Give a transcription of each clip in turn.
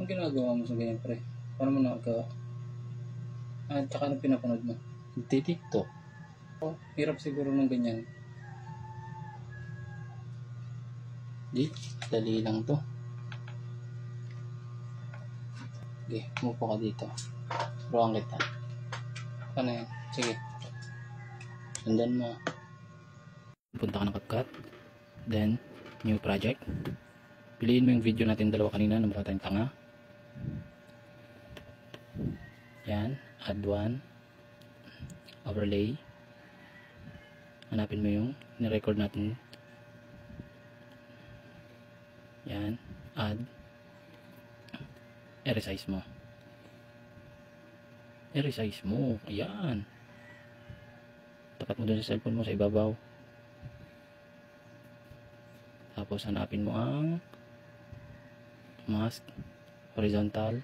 ginagawa mo sa ganyan, pre? Paano mo nakagawa? Tsaka ano pinapanood mo? TikTok. Oh, hirap siguro ng ganyan. Di, dali lang to. Okay, umupo ka dito. Ruang kita. Ano yan? Sige. Sundan mo. Punta ka ng CapCut. Then, new project. Piliin mo yung video natin dalawa kanina na mukha tayong tanga. Yan. Add one. Overlay. Hanapin mo yung nirecord natin. Yan. Add. I-resize mo. I-resize mo. Ayan. Tapat mo dun sa cellphone mo sa ibabaw. Tapos hanapin mo ang mask. Horizontal.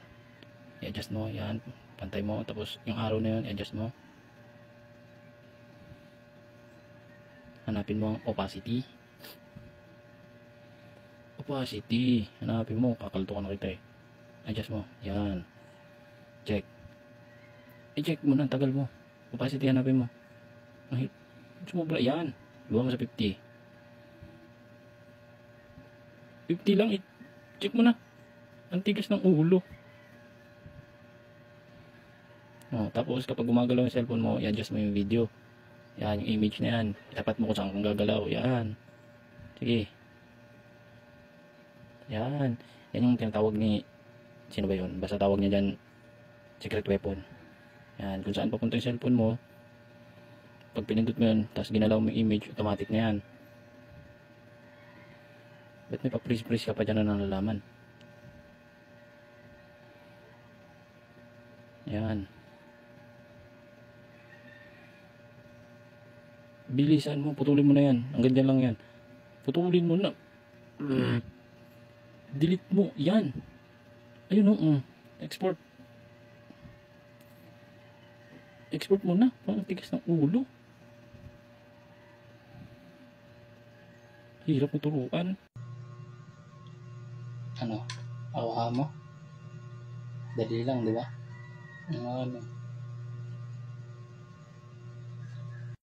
I-adjust mo. Yan. Pantay mo. Tapos yung arrow na yun, i-adjust mo. Hanapin mo ang opacity. Opacity. Hanapin mo. Kakalto ka na kita eh. Adjust mo. Yan. Check. I-check mo na. Tagal mo. Opacity hanapin mo. Sumobra. Yan. Luwa mo sa 50. 50 lang. I-check mo na. Ang tigas ng ulo. Tapos kapag gumagalaw yung cellphone mo, i-adjust mo yung video. Yan. Yung image na yan. Itapat mo kung saan kung gagalaw. Yan. Sige. Yan. Yan yung tinatawag ni sino ba yun? Basta tawag niya dyan secret weapon. Yan. Kung saan papunta yung cellphone mo, pag pinindot mo yun, tapos ginalaw mo yung image, automatic na yan. Ba't may pa-freeze ka pa dyan na nalalaman? Yan. Bilisan mo, putulin mo na yan. Ang ganyan lang yan. Putulin mo na. Delete mo. Yan. Ayun o. Export. Export mo na. Parang tigas ng ulo. Hirap mo turuan. Ano? Awa mo? Dali lang, di ba? Ano?